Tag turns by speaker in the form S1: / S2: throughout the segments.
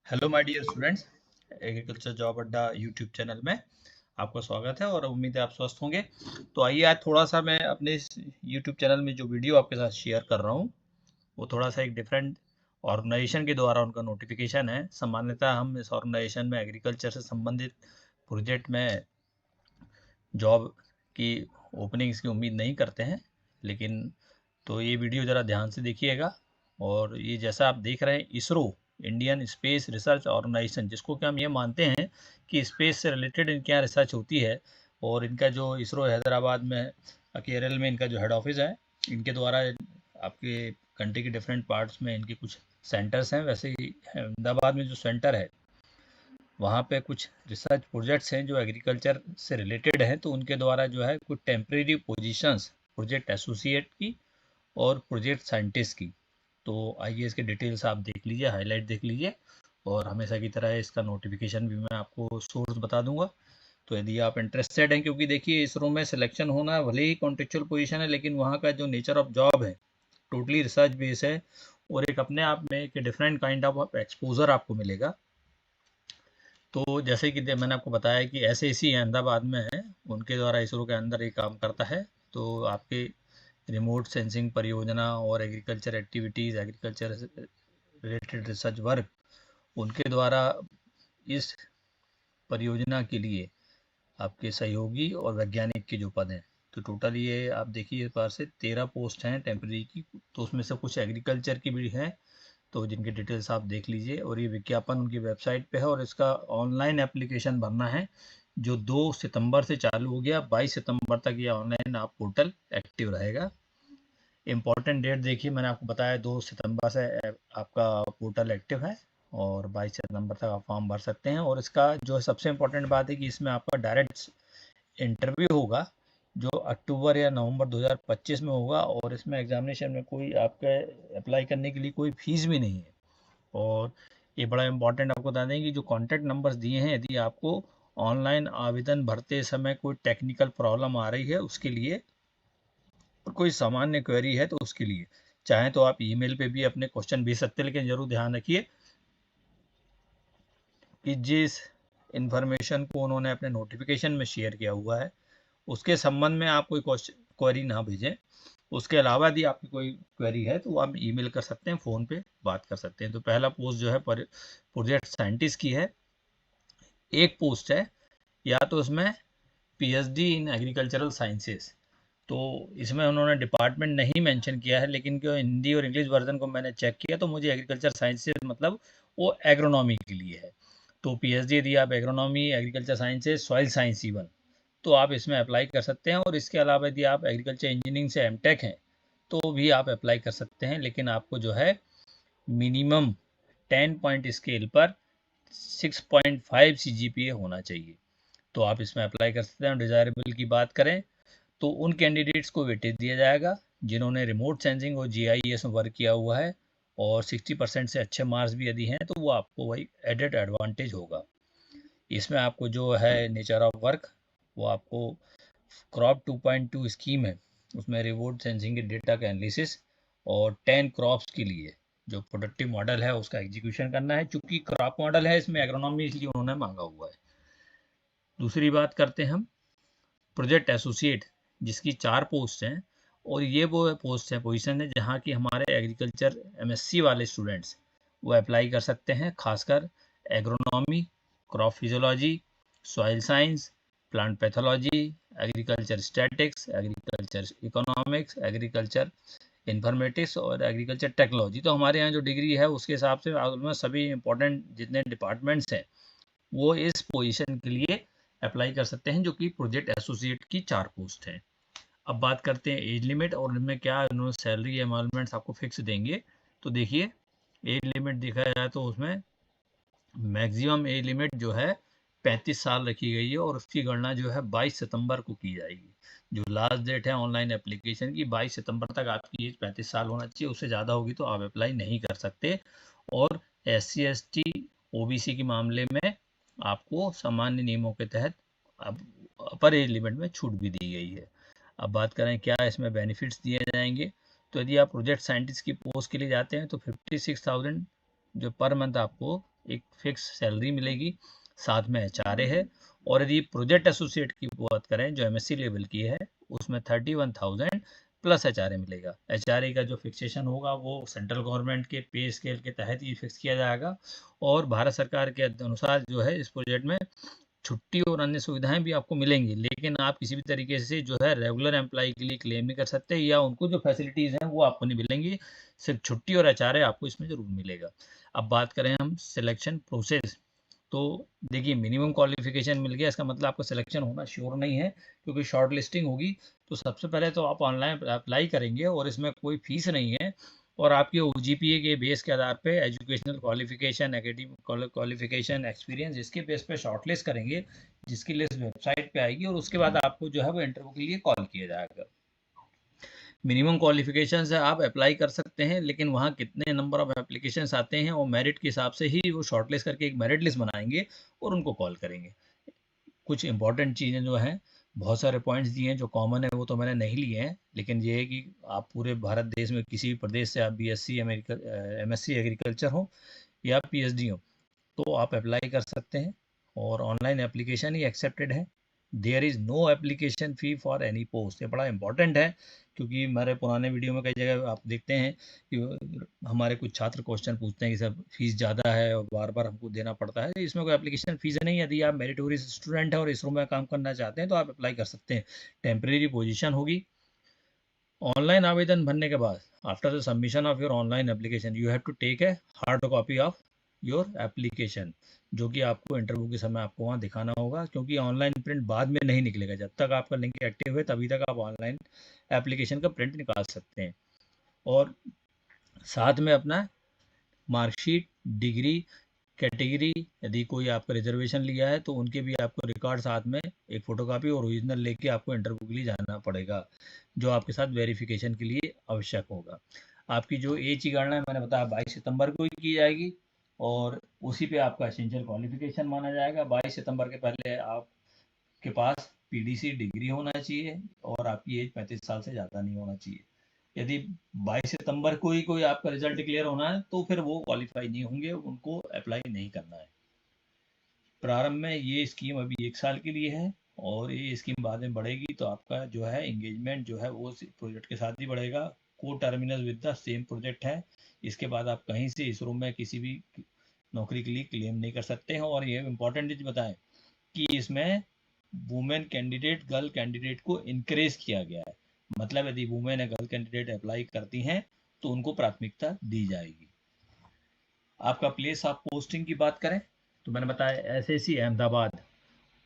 S1: Hello my dear students, agriculture job Adda YouTube channel में आपका स्वागत है और उम्मीद है आप स्वस्थ होंगे। तो आइए आज थोड़ा सा मैं अपने इस यूट्यूब चैनल में जो वीडियो आपके साथ शेयर कर रहा हूँ वो थोड़ा सा एक डिफरेंट ऑर्गेनाइजेशन के द्वारा उनका नोटिफिकेशन है। सामान्यतः हम इस ऑर्गेनाइजेशन में एग्रीकल्चर से संबंधित प्रोजेक्ट में जॉब की ओपनिंग्स की उम्मीद नहीं करते हैं, लेकिन तो ये वीडियो ज़रा ध्यान से देखिएगा। और ये जैसा आप देख रहे हैं, ISRO Indian space research organisation, जिसको कि हम ये मानते हैं कि स्पेस से रिलेटेड इनके यहाँ रिसर्च होती है। और इनका जो इसरो हैदराबाद में केरल में इनका जो हेड ऑफिस है, इनके द्वारा आपके कंट्री के डिफरेंट पार्ट्स में इनके कुछ सेंटर्स हैं। वैसे ही अहमदाबाद में जो सेंटर है वहाँ पे कुछ रिसर्च प्रोजेक्ट्स हैं जो एग्रीकल्चर से रिलेटेड हैं, तो उनके द्वारा जो है कुछ टेम्परेरी पोजीशंस प्रोजेक्ट एसोसिएट की और प्रोजेक्ट साइंटिस्ट की। तो आइए इसके डिटेल्स आप देख लीजिए, हाईलाइट देख लीजिए, और हमेशा की तरह इसका नोटिफिकेशन भी मैं आपको सोर्स बता दूंगा। तो यदि आप इंटरेस्टेड हैं, क्योंकि देखिए इसरो में सिलेक्शन होना भले ही कॉन्ट्रेक्चुअल पोजीशन है, लेकिन वहाँ का जो नेचर ऑफ जॉब है टोटली रिसर्च बेस है, और एक अपने आप में एक डिफरेंट काइंड ऑफ एक्सपोजर आपको मिलेगा। तो जैसे कि मैंने आपको बताया कि SAC अहमदाबाद में है, उनके द्वारा इसरो के अंदर ये काम करता है। तो आपके रिमोट सेंसिंग परियोजना और agriculture activities, agriculture related research work, उनके द्वारा इस परियोजना के लिए आपके सहयोगी और वैज्ञानिक के जो पद हैं, तो टोटल ये आप देखिए इस बार से 13 पोस्ट हैं टेम्प्रेरी की। तो उसमें से कुछ एग्रीकल्चर की भी हैं, तो जिनकी डिटेल्स आप देख लीजिए। और ये विज्ञापन उनकी वेबसाइट पे है, और इसका ऑनलाइन एप्लीकेशन भरना है जो 2 सितंबर से चालू हो गया। 22 सितंबर तक ये ऑनलाइन आप पोर्टल एक्टिव रहेगा। इम्पॉर्टेंट डेट देखिए, मैंने आपको बताया 2 सितंबर से आपका पोर्टल एक्टिव है, और 22 सितंबर तक आप फॉर्म भर सकते हैं। और इसका जो सबसे इम्पोर्टेंट बात है कि इसमें आपका डायरेक्ट इंटरव्यू होगा जो अक्टूबर या नवंबर 2025 में होगा, और इसमें एग्जामिनेशन में कोई आपके अप्लाई करने के लिए कोई फीस भी नहीं है। और ये बड़ा इम्पोर्टेंट आपको बता दें कि जो कॉन्टैक्ट नंबर्स दिए हैं, यदि आपको ऑनलाइन आवेदन भरते समय कोई टेक्निकल प्रॉब्लम आ रही है, उसके लिए कोई सामान्य क्वेरी है, तो उसके लिए चाहें तो आप ईमेल पे भी अपने क्वेश्चन भेज सकते हैं। लेकिन जरूर ध्यान रखिए कि जिस इंफॉर्मेशन को उन्होंने अपने नोटिफिकेशन में शेयर किया हुआ है उसके संबंध में आप कोई क्वेरी ना भेजें। उसके अलावा यदि आपकी कोई क्वेरी है तो आप ईमेल कर सकते हैं, फ़ोन पे बात कर सकते हैं। तो पहला पोस्ट जो है प्रोजेक्ट साइंटिस्ट की है। एक पोस्ट है या तो उसमें PhD इन एग्रीकल्चरल साइंसेस, तो इसमें उन्होंने डिपार्टमेंट नहीं मेंशन किया है, लेकिन जो हिंदी और इंग्लिश वर्जन को मैंने चेक किया तो मुझे एग्रीकल्चर साइंसेस मतलब वो एग्रोनॉमी के लिए है। तो PhD यदि आप agronomy, agriculture sciences, soil science even, तो आप इसमें अप्लाई कर सकते हैं। और इसके अलावा यदि आप एग्रीकल्चर इंजीनियरिंग से एमटेक हैं तो भी आप अप्लाई कर सकते हैं, लेकिन आपको जो है मिनिमम 10 पॉइंट स्केल पर 6.5 CGPA होना चाहिए, तो आप इसमें अप्लाई कर सकते हैं। डिज़ायरेबल की बात करें तो उन कैंडिडेट्स को वेटेज दिया जाएगा जिन्होंने रिमोट सेंसिंग और GIS में वर्क किया हुआ है, और 60% से अच्छे मार्क्स भी यदि हैं तो वो आपको वही एडेड एडवांटेज होगा। इसमें आपको जो है नेचर ऑफ वर्क, वो आपको क्रॉप 2.2 स्कीम है, उसमें रिमोट सेंसिंग के डेटा का एनालिसिस और 10 क्रॉप्स के लिए जो प्रोडक्टिव मॉडल है उसका एग्जीक्यूशन करना है। चूंकि क्रॉप मॉडल है इसमें एग्रोनॉमी, इसलिए उन्होंने मांगा हुआ है। दूसरी बात करते हैं हम प्रोजेक्ट एसोसिएट, जिसकी 4 पोस्ट हैं। और ये वो पोस्ट है, पोजीशन है जहाँ की हमारे एग्रीकल्चर MSc वाले स्टूडेंट्स वो अप्लाई कर सकते हैं, खासकर agronomy, crop physiology, soil science, plant pathology, agriculture statics, agriculture economics, agriculture informatics और एग्रीकल्चर टेक्नोलॉजी। तो हमारे यहाँ जो डिग्री है उसके हिसाब से ऑलमोस्ट सभी इंपॉर्टेंट जितने डिपार्टमेंट्स हैं वो इस पोजीशन के लिए अप्लाई कर सकते हैं, जो कि प्रोजेक्ट एसोसिएट की 4 पोस्ट हैं। अब बात करते हैं एज लिमिट और इनमें क्या उन्होंने सैलरी एमॉल्मेंट्स आपको फिक्स देंगे। तो देखिए एज लिमिट देखा जाए तो उसमें मैक्सिमम एज लिमिट जो है 35 साल रखी गई है, और उसकी गणना जो है 22 सितंबर को की जाएगी। जो लास्ट डेट है ऑनलाइन एप्लीकेशन की, 22 सितंबर तक आपकी एज 35 साल होना चाहिए। उससे ज़्यादा होगी तो आप अप्लाई नहीं कर सकते। और SC ST OBC के मामले में आपको सामान्य नियमों के तहत अब अपर एज लिमिट में छूट भी दी गई है। अब बात करें क्या इसमें बेनिफिट्स दिए जाएंगे, तो यदि आप प्रोजेक्ट साइंटिस्ट की पोस्ट के लिए जाते हैं तो 56,000 जो पर मंथ आपको एक फिक्स सैलरी मिलेगी, साथ में एचआरए है। और यदि प्रोजेक्ट एसोसिएट की बात करें जो एमएससी लेवल की है, उसमें 31,000 प्लस एचआरए मिलेगा। एचआरए का जो फिक्सेशन होगा वो सेंट्रल गवर्नमेंट के पे स्केल के तहत ही फिक्स किया जाएगा, और भारत सरकार के अनुसार जो है इस प्रोजेक्ट में छुट्टी और अन्य सुविधाएं भी आपको मिलेंगी, लेकिन आप किसी भी तरीके से जो है रेगुलर एम्प्लॉय के लिए क्लेम नहीं कर सकते, या उनको जो फैसिलिटीज़ हैं वो आपको नहीं मिलेंगी। सिर्फ छुट्टी और एचआरए आपको इसमें ज़रूर मिलेगा। अब बात करें हम सिलेक्शन प्रोसेस, तो देखिए मिनिमम क्वालिफिकेशन मिल गया, इसका मतलब आपका सिलेक्शन होना श्योर नहीं है, क्योंकि शॉर्ट लिस्टिंग होगी। तो सबसे पहले तो आप ऑनलाइन अप्लाई करेंगे और इसमें कोई फीस नहीं है, और आपके ओजीपीए के बेस के आधार पे educational qualification, academic qualification, experience, इसके बेस पे शॉर्टलिस्ट करेंगे, जिसकी लिस्ट वेबसाइट पे आएगी, और उसके बाद आपको जो है वो इंटरव्यू के लिए कॉल किया जाएगा। मिनिमम क्वालिफिकेशन से आप अप्लाई कर सकते हैं, लेकिन वहाँ कितने नंबर ऑफ एप्लीकेशंस आते हैं और मेरिट के हिसाब से ही वो शॉर्टलिस्ट करके एक मेरिट लिस्ट बनाएंगे और उनको कॉल करेंगे। कुछ इंपॉर्टेंट चीज़ें जो हैं, बहुत सारे पॉइंट्स दिए हैं जो कॉमन है, वो तो मैंने नहीं लिए हैं, लेकिन ये है कि आप पूरे भारत देश में किसी भी प्रदेश से आप बीएससी एमएससी एग्रीकल्चर हो या पीएचडी हो, तो आप अप्लाई कर सकते हैं, और ऑनलाइन एप्लीकेशन ही एक्सेप्टेड है। There is no application fee for any post. ये बड़ा इंपॉर्टेंट है, क्योंकि हमारे पुराने वीडियो में कई जगह आप देखते हैं कि हमारे कुछ छात्र क्वेश्चन पूछते हैं कि सर फीस ज़्यादा है और बार बार हमको देना पड़ता है। इसमें कोई एप्लीकेशन फ़ीस नहीं है। यदि आप मेरिटोरियस स्टूडेंट हैं और इसरो में काम करना चाहते हैं तो आप अप्लाई कर सकते हैं। टेम्परेरी पोजीशन होगी। ऑनलाइन आवेदन भरने के बाद after the submission of your online application you have to take a hard copy of your application, जो कि आपको इंटरव्यू के समय आपको वहाँ दिखाना होगा, क्योंकि ऑनलाइन प्रिंट बाद में नहीं निकलेगा। जब तक आपका लिंक एक्टिव है तभी तक आप ऑनलाइन एप्लीकेशन का प्रिंट निकाल सकते हैं। और साथ में अपना मार्कशीट, डिग्री, कैटेगरी, यदि कोई आपका रिजर्वेशन लिया है तो उनके भी आपको रिकॉर्ड साथ में एक फ़ोटोकॉपी और ओरिजिनल लेके आपको इंटरव्यू के लिए जाना पड़ेगा, जो आपके साथ वेरिफिकेशन के लिए आवश्यक होगा। आपकी जो एज की गणना मैंने बताया 22 सितंबर को ही की जाएगी, और उसी पे आपका एसेंशियल क्वालिफिकेशन माना जाएगा। 22 सितंबर के पहले आपके पास पीडीसी डिग्री होना चाहिए, और आपकी एज 35 साल से ज़्यादा नहीं होना चाहिए। यदि 22 सितंबर को ही कोई आपका रिजल्ट डिक्लेयर होना है तो फिर वो क्वालिफाई नहीं होंगे, उनको अप्लाई नहीं करना है। प्रारंभ में ये स्कीम अभी 1 साल के लिए है, और ये स्कीम बाद में बढ़ेगी, तो आपका जो है एंगेजमेंट जो है वो प्रोजेक्ट के साथ ही बढ़ेगा। को terminal with the same project है। इसके बाद आप कहीं से इसरो में किसी भी नौकरी के लिए क्लेम नहीं कर सकते हैं। और ये इम्पोर्टेंट चीज बताएं कि इसमें वुमेन कैंडिडेट, गर्ल कैंडिडेट को इनकरेज किया गया है। मतलब यदि वुमेन या गर्ल कैंडिडेट अप्लाई करती हैं तो उनको प्राथमिकता दी जाएगी। आपका प्लेस ऑफ पोस्टिंग की बात करें तो मैंने बताया एसएससी अहमदाबाद,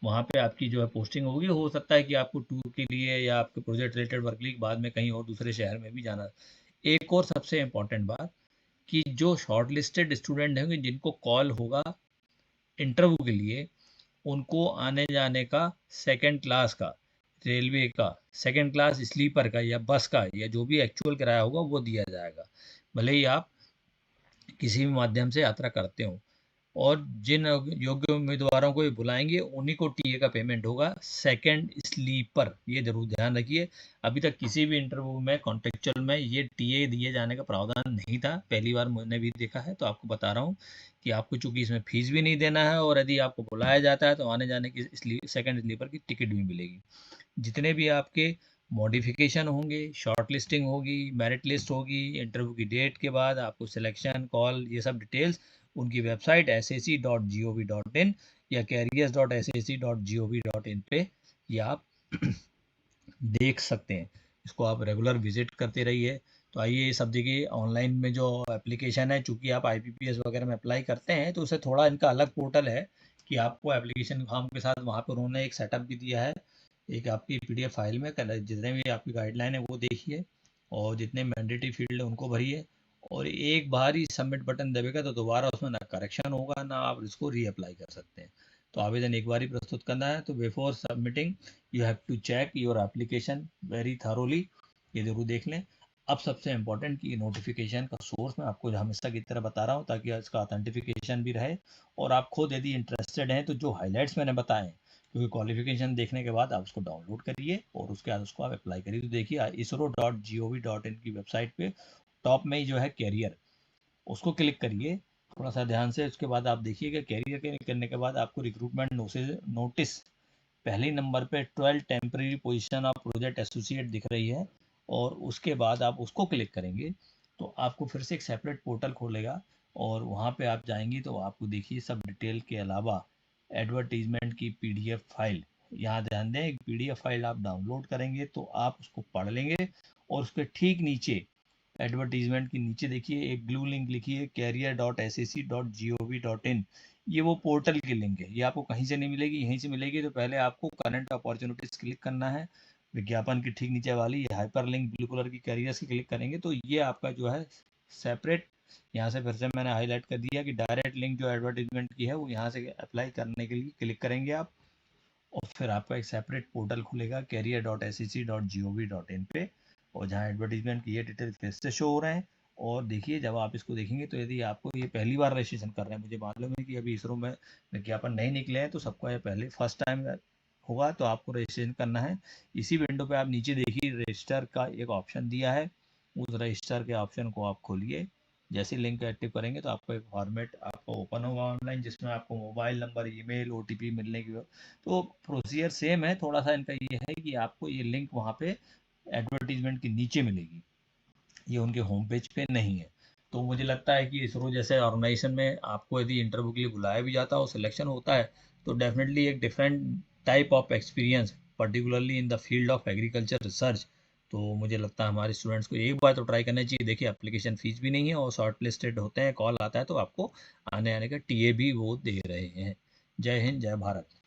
S1: वहाँ पे आपकी जो है पोस्टिंग होगी। हो सकता है कि आपको टूर के लिए या आपके प्रोजेक्ट रिलेटेड वर्क के लिए बाद में कहीं और दूसरे शहर में भी जाना। एक और सबसे इम्पोर्टेंट बात कि जो शॉर्ट लिस्टेड स्टूडेंट होंगे जिनको कॉल होगा इंटरव्यू के लिए, उनको आने जाने का सेकंड क्लास का, रेलवे का सेकंड क्लास स्लीपर का या बस का या जो भी एक्चुअल किराया होगा वो दिया जाएगा, भले ही आप किसी भी माध्यम से यात्रा करते हो। और जिन योग्य उम्मीदवारों को ये बुलाएंगे उन्हीं को टीए का पेमेंट होगा, सेकंड स्लीपर, ये जरूर ध्यान रखिए। अभी तक किसी भी इंटरव्यू में कॉन्टेक्चुअल में ये टीए दिए जाने का प्रावधान नहीं था, पहली बार मैंने भी देखा है, तो आपको बता रहा हूँ कि आपको चूंकि इसमें फीस भी नहीं देना है, और यदि आपको बुलाया जाता है तो आने जाने की सेकंड स्लीपर की टिकट भी मिलेगी। जितने भी आपके मॉडिफिकेशन होंगे, शॉर्ट लिस्टिंग होगी, मेरिट लिस्ट होगी, इंटरव्यू की डेट के बाद आपको सिलेक्शन कॉल, ये सब डिटेल्स उनकी वेबसाइट sac.gov.in या careers.sac.gov.in पे ये आप देख सकते हैं। इसको आप रेगुलर विजिट करते रहिए। तो आइए ये सब देखिए, ऑनलाइन में जो एप्लीकेशन है, चूंकि आप आईपीपीएस वगैरह में अप्लाई करते हैं तो उसे थोड़ा इनका अलग पोर्टल है कि आपको एप्लीकेशन फॉर्म के साथ वहाँ पर उन्होंने एक सेटअप भी दिया है। एक आपकी पीडीएफ फाइल में जितने भी आपकी गाइडलाइन है वो देखिए, और जितने मैंडेटरी फील्ड है उनको भरिए, और एक बार ही सबमिट बटन दबेगा तो दोबारा उसमें ना करेक्शन होगा ना आप इसको रीअप्लाई कर सकते हैं। तो आवेदन एक बार ही प्रस्तुत करना है। तो before submitting you have to check your application very thoroughly, ये जरूर देख लें। अब सबसे इम्पोर्टेंट कि नोटिफिकेशन का सोर्स मैं आपको हमेशा की तरह बता रहा हूँ, ताकि इसका ऑथेंटिफिकेशन भी रहे, और आप खुद यदि इंटरेस्टेड हैं तो जो हाईलाइट्स मैंने बताए, क्योंकि क्वालिफिकेशन देखने के बाद आप उसको डाउनलोड करिए और उसके बाद उसको आप अप्लाई करिए। तो देखिए isro.gov.in की वेबसाइट पे टॉप में ही जो है कैरियर, उसको क्लिक करिए, थोड़ा सा ध्यान से। उसके बाद आप देखिएगा कैरियर करने के बाद आपको रिक्रूटमेंट नोटिस पहले नंबर पे 12 temporary position of project associate दिख रही है, और उसके बाद आप उसको क्लिक करेंगे तो आपको फिर से एक सेपरेट पोर्टल खोलेगा, और वहाँ पे आप जाएंगे तो आपको देखिए सब डिटेल के अलावा एडवर्टीजमेंट की पीडीएफ फाइल, यहाँ ध्यान दें, एक पीडीएफ फाइल आप डाउनलोड करेंगे तो आप उसको पढ़ लेंगे, और उसके ठीक नीचे एडवर्टीजमेंट के नीचे देखिए एक ब्लू लिंक लिखी है career.sec.gov.in। ये वो पोर्टल की लिंक है, ये आपको कहीं से नहीं मिलेगी, यहीं से मिलेगी। तो पहले आपको करंट अपॉर्चुनिटीज क्लिक करना है, विज्ञापन की ठीक नीचे वाली हाइपर लिंक ब्लू कलर की कैरियर्स की क्लिक करेंगे तो ये आपका जो है सेपरेट, यहाँ से फिर से मैंने हाईलाइट कर दिया कि डायरेक्ट लिंक जो एडवर्टीजमेंट की है वो यहाँ से अप्लाई करने के लिए क्लिक करेंगे आप, और फिर आपका एक सेपरेट पोर्टल खुलेगा career.sec.gov.in पे, और जहाँ एडवर्टीजमेंट की ये डिटेल फिर से शो हो रहे हैं। और देखिए जब आप इसको देखेंगे तो यदि आपको ये पहली बार रजिस्ट्रेशन कर रहे हैं, मुझे मालूम है कि अभी इसरो में विज्ञापन नहीं निकले हैं तो सबका ये पहले फर्स्ट टाइम होगा, तो आपको रजिस्ट्रेशन करना है। इसी विंडो पे आप नीचे देखिए रजिस्टर का एक ऑप्शन दिया है, उस रजिस्टर के ऑप्शन को आप खोलिए। जैसे लिंक एक्टिव करेंगे तो आपको एक फॉर्मेट आपको ओपन होगा ऑनलाइन, जिसमें आपको मोबाइल नंबर, ईमेल, ओटीपी मिलने की, तो प्रोसीजर सेम है। थोड़ा सा इनका ये है कि आपको ये लिंक वहाँ पे एडवर्टीजमेंट के नीचे मिलेगी, ये उनके होम पेज पे नहीं है। तो मुझे लगता है कि इसरो जैसे ऑर्गेनाइजेशन में आपको यदि इंटरव्यू के लिए बुलाया भी जाता है और सिलेक्शन होता है तो डेफिनेटली एक different type of experience, particularly in the field of agriculture research. तो मुझे लगता है हमारे स्टूडेंट्स को एक बार तो ट्राई करना चाहिए। देखिए एप्लीकेशन फीस भी नहीं है, और शॉर्ट लिस्टेड होते हैं, कॉल आता है तो आपको आने का टीए भी वो दे रहे हैं। जय हिंद, जय भारत।